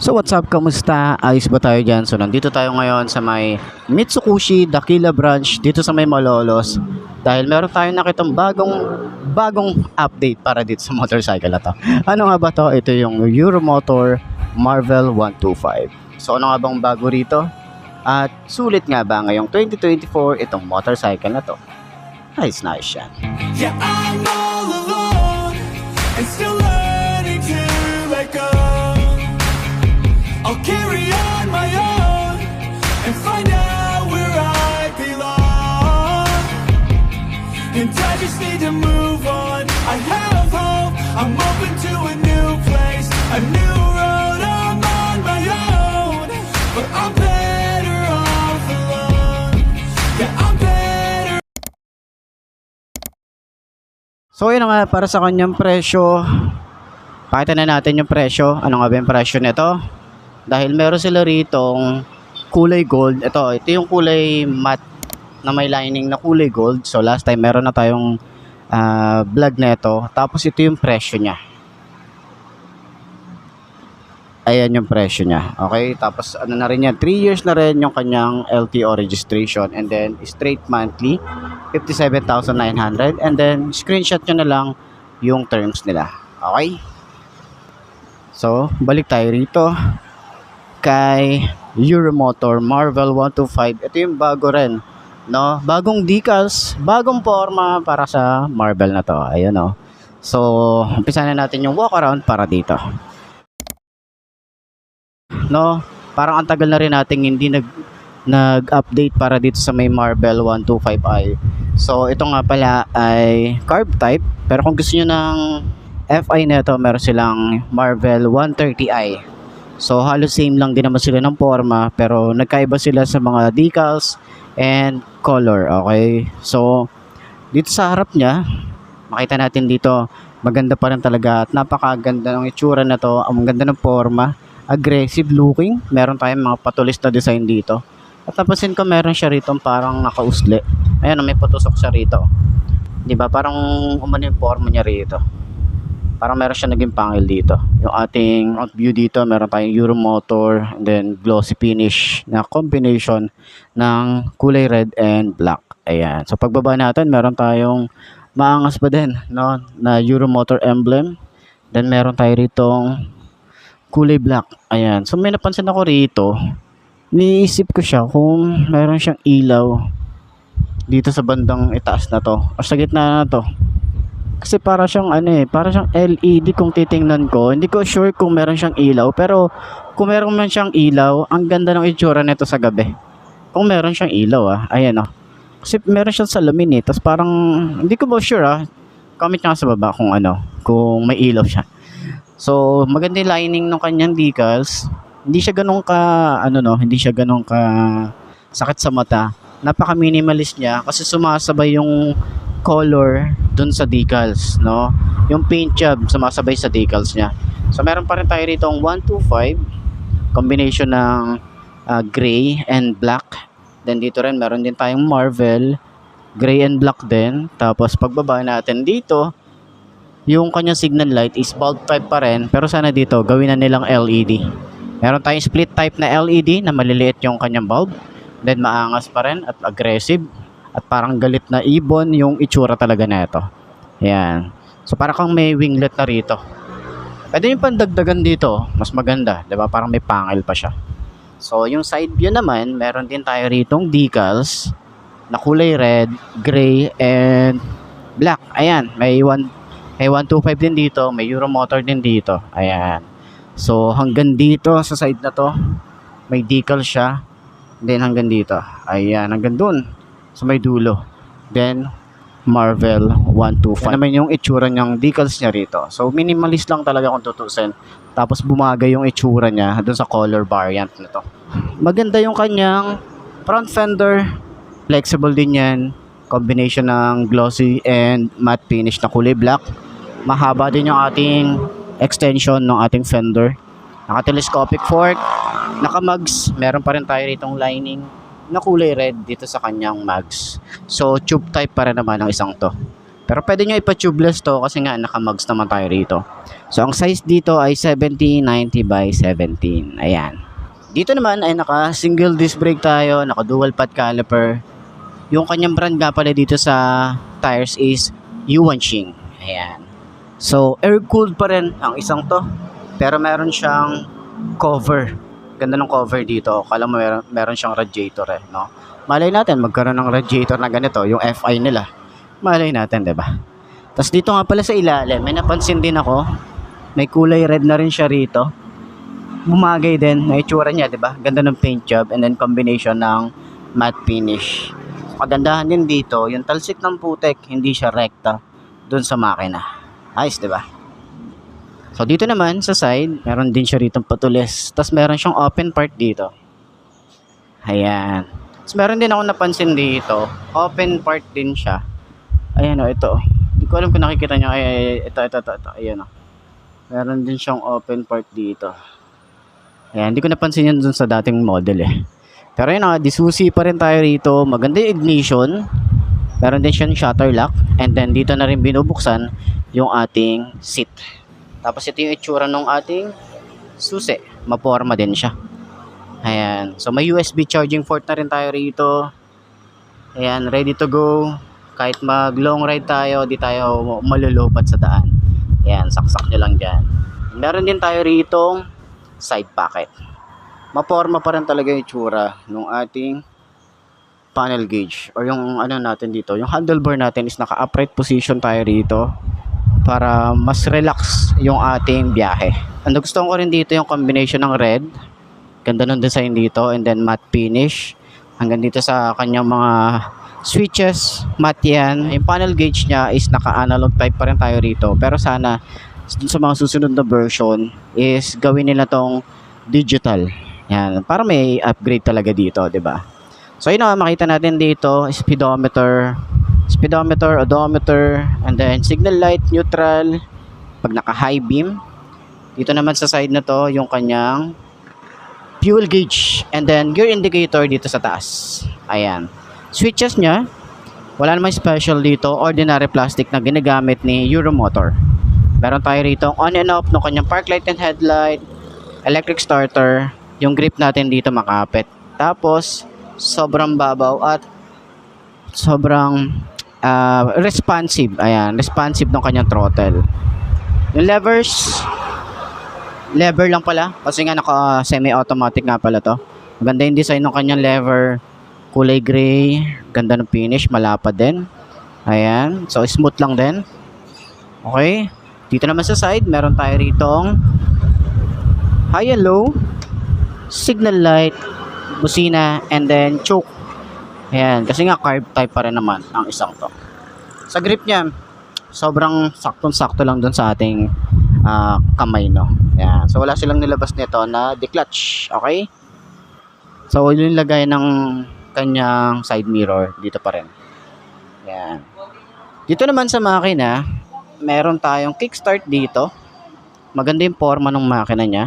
So what's up, kamusta? Ayos ba tayo dyan? So nandito tayo ngayon sa may Mitsukushi Dakila branch dito sa may Malolos. Dahil meron tayong nakitang bagong update para dito sa motorcycle na to. Ano nga ba to? Ito yung Euromotor Marvel 125. So ano nga bang bago rito? At sulit nga ba ngayong 2024 itong motorcycle na to? Nice yan. Yeah, I'm all alone and still learning to let go. I'll carry on my own and find out where I belong. And I just need to move on. I have hope. I'm open to a new place, a new road. I'm on my own, but I'm better off alone. Yeah, I'm better. So yun nga, para sa kanyang presyo, pakita na natin yung presyo. Ano nga ba yung presyo nito? Dahil meron sila ritong kulay gold. Ito yung kulay matte na may lining na kulay gold. So last time meron na tayong vlog na ito. Tapos ito yung presyo niya. Ayan yung presyo niya. Okay, tapos ano na rin yan, 3 years na rin yung kanyang LTO registration. And then straight monthly 57,900. And then screenshot nyo na lang yung terms nila. Okay, so balik tayo rito kay Euromotor Marvel 125. Ito yung bago rin, no? Bagong decals, bagong forma para sa Marvel na to. Ayun, no? So umpisa na natin yung walk around para dito. No, parang ang tagal na rin nating hindi nag-update para dito sa may Marvel 125i. So ito nga pala ay carb type, pero kung gusto niyo ng FI nito, meron silang Marvel 130i. So halos same lang din naman sila ng forma, pero nagkaiba sila sa mga decals and color. Okay, so dito sa harap niya, makita natin dito, maganda pa rin talaga at napakaganda ng itsura na to. Ang ganda ng forma, aggressive looking. Meron tayong mga patulis na design dito. At napansin ko meron siya rito parang nakausli. Ayan, may patusok siya rito. 'Di ba? Parang umano yung forma niya rito. Parang meron siya naging pangil dito. Yung ating front view dito, meron tayong Euromotor and then glossy finish na combination ng kulay red and black. Ayan. So pagbaba natin, meron tayong maangas pa din, no, na Euromotor emblem. Then meron tayo ritong kulay black. Ayan. So may napansin ako rito. Niisip ko siya kung meron siyang ilaw dito sa bandang itaas na to o sa gitna na to. Kasi para siyang para siyang LED kung titingnan ko. Hindi ko sure kung meron siyang ilaw, pero kung meron man siyang ilaw, ang ganda ng itsura nito sa gabi. Kung meron siyang ilaw, ayan Kasi meron siyang salamin Tapos parang hindi ko ba sure Comment nyo sa baba kung kung may ilaw siya. So maganda yung lining ng kanyang decals. Hindi siya ganun ka hindi siya ganun ka sakit sa mata. Napaka minimalist niya kasi sumasabay yung color dun sa decals, no? Yung paint job sumasabay sa decals niya. So meron pa rin tayo rito ang 125 combination ng gray and black. Then dito rin meron din tayong Marvel gray and black din. Tapos pagbaba natin dito, yung kanyang signal light is bulb type pa rin, pero sana dito gawin na nilang LED. Meron tayong split type na LED na maliliit yung kanyang bulb. Then maangas pa rin at aggressive. At parang galit na ibon yung itsura talaga na ito. Ayan. So parang kang may winglet na rito. Pwede yung pandagdagan dito. Mas maganda. Diba? Parang may pangil pa siya. So yung side view naman, meron din tayo ritong decals na kulay red, gray, and black. Ayan. May 125 din dito. May Euromotor din dito. Ayan. So hanggang dito sa side na to, may decal siya. Then hanggang dito. Ayan. Hanggang dun. So may dulo. Then Marvel 125. Naman yung itsura niyang decals niya rito. So minimalist lang talaga kung tutusin. Tapos bumagay yung itsura niya doon sa color variant na to. Maganda yung kanyang front fender. Flexible din yan. Combination ng glossy and matte finish na kulay black. Mahaba din yung ating extension ng ating fender. Naka-telescopic fork. Naka-mugs. Meron pa rin tayo ritong lining na kulay red dito sa kanyang mags. So tube type para naman ang isang to. Pero pwede nyo ipa-tubeless to kasi nga naka-mugs naman tayo rito. So ang size dito ay 70/90 by 17. Ayan. Dito naman ay naka single disc brake tayo, naka dual pad caliper. Yung kanyang brand nga pala dito sa tires is Yuanqing. Ayan. So air cooled pa rin ang isang to. Pero meron siyang cover. Ganda ng cover dito. Kala mo meron siyang radiator no? Malay natin magkaroon ng radiator na ganito, yung FI nila. Malay natin, 'di ba? Tapos dito nga pala sa ilalim, may napansin din ako. May kulay red na rin siya rito. Bumagay din na itsura niya, 'di ba? Ganda ng paint job and then combination ng matte finish. Kagandahan din dito, yung talsik ng putek, hindi siya rekta doon sa makina. Ayos, 'di ba? So dito naman sa side, meron din siya rito patulis. Tapos meron siyang open part dito. Ayan. Tapos meron din ako napansin dito, open part din siya. Ayan o, ito. Hindi ko alam kung nakikita nyo. Ito. Ayan o. Meron din siyang open part dito. Ayan, hindi ko napansin yan dun sa dating model Pero yun nga, disusi pa rin tayo rito. Maganda yung ignition. Meron din siyang shutter lock. And then dito na rin binubuksan yung ating seat. Tapos ito yung itsura ng ating susi. Maporma din siya. Ayan. So may USB charging port na rin tayo rito. Ayan, ready to go. Kahit mag long ride tayo, di tayo malulupat sa daan. Ayan, saksak nyo lang dyan. Meron din tayo rito side pocket. Maporma pa rin talaga yung itsura ng ating panel gauge. Or yung ano natin dito, yung handlebar natin is naka-upright position tayo rito para mas relax yung ating biyahe. Ang gusto ko rin dito yung combination ng red. Ganda ng design dito and then matte finish. Hanggang dito sa kanyang mga switches, matte yan. Yung panel gauge niya is naka-analog type pa rin tayo rito. Pero sana sa mga susunod na version is gawin nila tong digital. Yan, para may upgrade talaga dito, 'di ba? So yun na makita natin dito, speedometer, odometer, and then signal light, neutral, pag naka-high beam. Dito naman sa side na to, yung kanyang fuel gauge, and then gear indicator dito sa taas. Ayan. Switches niya, wala namang special dito, ordinary plastic na ginagamit ni Euromotor. Meron tayo rito on and off ng kanyang park light and headlight, electric starter, yung grip natin dito makapit. Tapos, sobrang babaw at sobrang responsive. Ayan, responsive ng kanyang throttle. Yung levers, lever lang pala kasi nga naka semi-automatic nga pala to. Maganda yung design ng kanyang lever. Kulay gray, ganda ng finish, malapad din. Ayan, so smooth lang din. Okay, dito naman sa side, meron tayo ritong high and low, signal light, busina, and then choke. Ayan, kasi nga carb type pa rin naman ang isang to. Sa grip niya, sobrang saktong-sakto lang dun sa ating kamay, no? Ayan, so wala silang nilabas nito na declutch, okay? So, yung lagay ng kanyang side mirror dito pa rin. Yan. Dito naman sa makina, meron tayong kickstart dito. Maganda yung forma ng makina niya.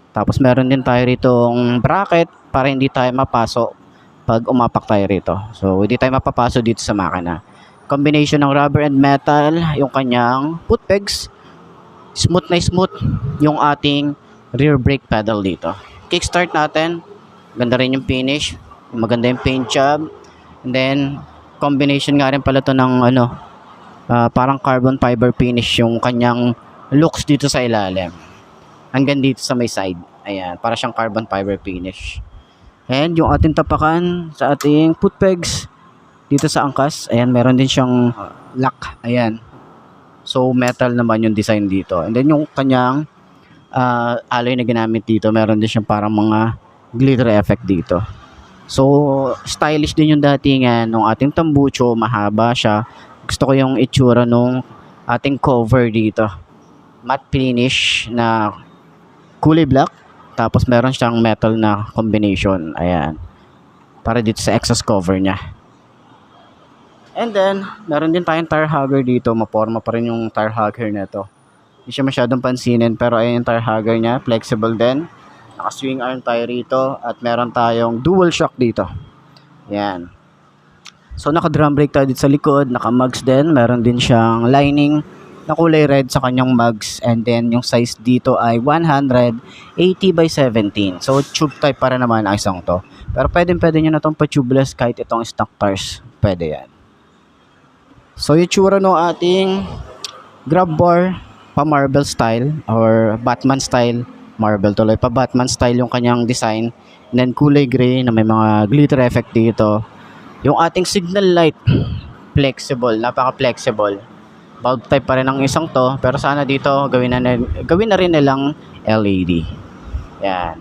Tapos meron din tayo ritong bracket para hindi tayo mapaso pag umapak tayo rito. So hindi tayo mapapaso dito sa makina. Combination ng rubber and metal, yung kanyang foot pegs. Smooth na smooth yung ating rear brake pedal dito. Kickstart natin. Ganda rin yung finish. Maganda yung paint job. And then, combination nga rin pala to ng parang carbon fiber finish yung kanyang looks dito sa ilalim. Hanggang dito sa may side. Ayan, para siyang carbon fiber finish. And yung ating tapakan sa ating foot pegs dito sa angkas. Ayan, meron din siyang lock. Ayan. So, metal naman yung design dito. And then yung kanyang alloy na ginamit dito, meron din siyang parang mga glitter effect dito. So, stylish din yung datingan ng ating tambucho, mahaba siya. Gusto ko yung itsura nung ating cover dito. Matte finish na kulay black, tapos meron siyang metal na combination. Ayan. Para dito sa exhaust cover niya. And then, meron din tayong tire hugger dito. Maporma pa rin yung tire hugger na ito. Hindi siya masyadong pansinin, pero ayan yung tire hugger niya. Flexible din. Naka-swing arm tayo rito at meron tayong dual shock dito. Yan. So naka-drum brake tayo dito sa likod, naka-mugs din, meron din siyang lining na kulay red sa kanyang mugs, and then yung size dito ay 180 by 17. So tube type para naman ang isang to. Pero pwede nyo na itong pa-tubeless kahit itong stock tires. Pwede yan. So yung tsura ng ating grab bar, pa marble style or Batman style. Marble tuloy, pa Batman style yung kanyang design. And then kulay gray na may mga glitter effect dito. Yung ating signal light, flexible, napaka-flexible. Bulb type pa rin ang isang to, pero sana dito gawin na rin nilang LED. Yan.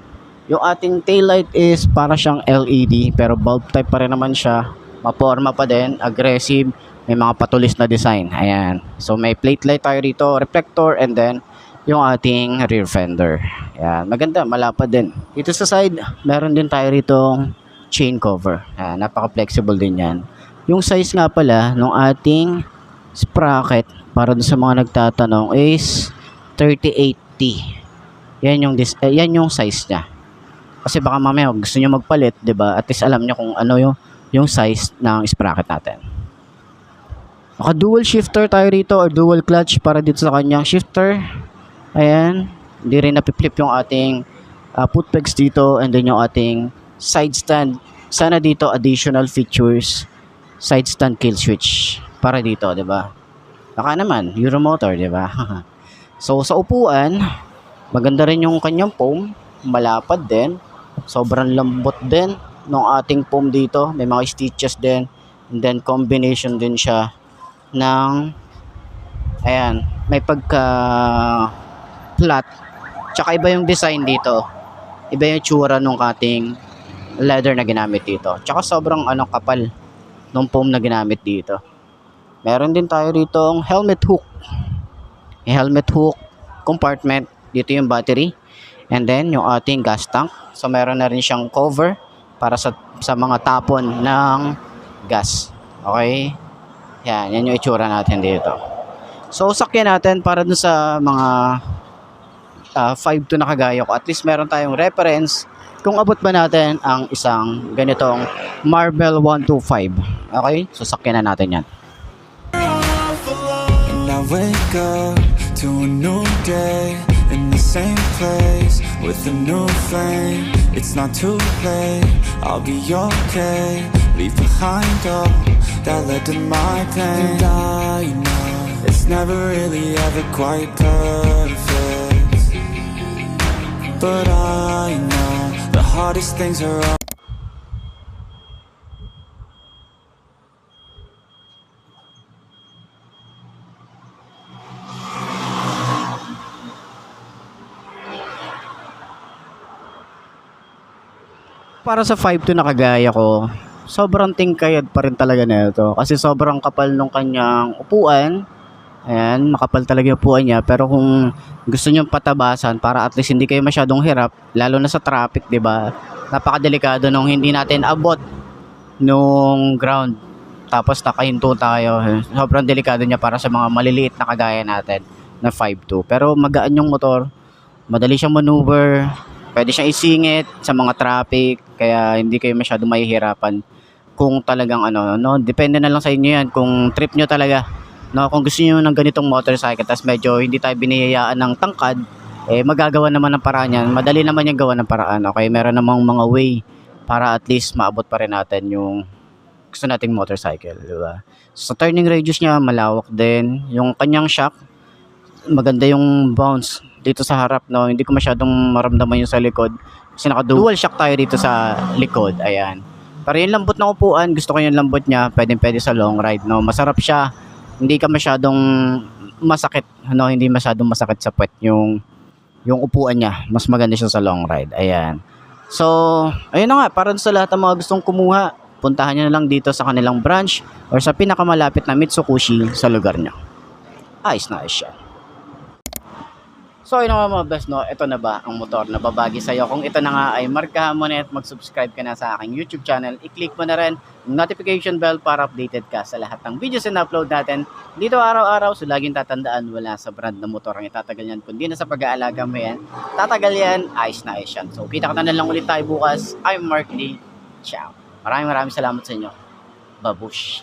Yung ating tail light is para siyang LED, pero bulb type pa rin naman siya. Maporma pa din, aggressive, may mga patulis na design. Ayan. So may plate light tayo dito, reflector, and then yung ating rear fender. Ayan. Maganda, malapad din. Dito sa side, meron din tayo rito chain cover. Napaka-flexible din yan. Yung size nga pala ng ating sprocket para dun sa mga nagtatanong is 38T. Yan yung size niya. Kasi baka mamaya gusto niyo magpalit, 'di ba? At least alam niyo kung ano yung size ng sprocket natin. Naka dual shifter tayo rito or dual clutch para dito sa kanyang shifter. Ayan. Hindi rin napipflip yung ating foot pegs dito, and then yung ating side stand. Sana dito additional features, side stand kill switch para dito, 'di ba? Baka naman Euro motor, 'di ba? So sa upuan, maganda rin yung kanyang foam, malapad din. Sobrang lambot din ng ating foam dito. May mga stitches din, and then combination din siya ng ayan, may pagka flat. Tsaka iba yung design dito. Iba yung tsura ng ating leather na ginamit dito. Tsaka sobrang kapal ng foam na ginamit dito. Meron din tayo rito ang helmet hook. Helmet hook compartment. Dito yung battery. And then yung ating gas tank. So meron na rin siyang cover para sa mga tapon ng gas. Okay? Yan yung itsura natin dito. So sakyan natin para dun sa mga 5'2" na kagaya ko. At least meron tayong reference kung abot ba natin ang isang ganitong Marvel 125. Okay? So sakyan na natin yan. And I wake up to a new day in the same place with a new flame. It's not too late, I'll be okay. Leave behind all that led to my pain. And I know it's never really ever quite perfect, but I know the hardest things are all Para sa 5'2" na kagaya ko, sobrang tingkayad pa rin talaga nito. Kasi sobrang kapal nung kanyang upuan. Ayan, makapal talaga yung upuan niya. Pero kung gusto nyo patabasan para at least hindi kayo masyadong hirap, lalo na sa traffic, 'di ba? Napakadelikado nung hindi natin abot nung ground. Tapos nakahinto tayo. Sobrang delikado niya para sa mga maliliit na kagaya natin na 5'2". Pero magaan yung motor. Madali siyang maneuver. Pwede siyang isingit sa mga traffic. Kaya hindi kayo masyadong mahihirapan. Kung talagang depende na lang sa inyo yan. Kung trip nyo talaga. No, kung gusto niyo ng ganitong motorcycle tapos medyo hindi tayo biniyayaan ng tangkad, magagawa naman ng paraan yan. Madali naman yung gawa ng paraan. Okay, meron namang mga way para at least maabot pa rin natin yung gusto nating motorcycle, di ba? So turning radius niya malawak din. Yung kanyang shock, maganda yung bounce dito sa harap, no. Hindi ko masyadong maramdaman yung sa likod kasi naka-dual shock tayo dito sa likod. Ayan. Pero yung lambot ng upuan, gusto ko yung lambot niya. Pwede sa long ride, no. Masarap siya. Hindi ka masyadong masakit, no, hindi masyadong masakit sa puwet yung upuan niya. Mas maganda siya sa long ride. Ayan. So, ayun na nga, para sa lahat ng mga gustong kumuha, puntahan niyo na lang dito sa kanilang branch or sa pinakamalapit na Mitsukushi sa lugar niyo. Ayos na ayos siya. So, yun nga mga best, no, ito na ba ang motor na babagi sa'yo? Kung ito na nga ay markahan mo na at mag-subscribe ka na sa aking YouTube channel, i-click mo na rin yung notification bell para updated ka sa lahat ng videos na upload natin dito araw-araw. So, laging tatandaan, wala sa brand na motor ang itatagal yan. Kundi na sa pag-aalaga mo yan, tatagal yan, ayos na ayos yan. So, kita ka na lang ulit tayo bukas. I'm Mark Lee. Ciao. Maraming salamat sa inyo. Babush.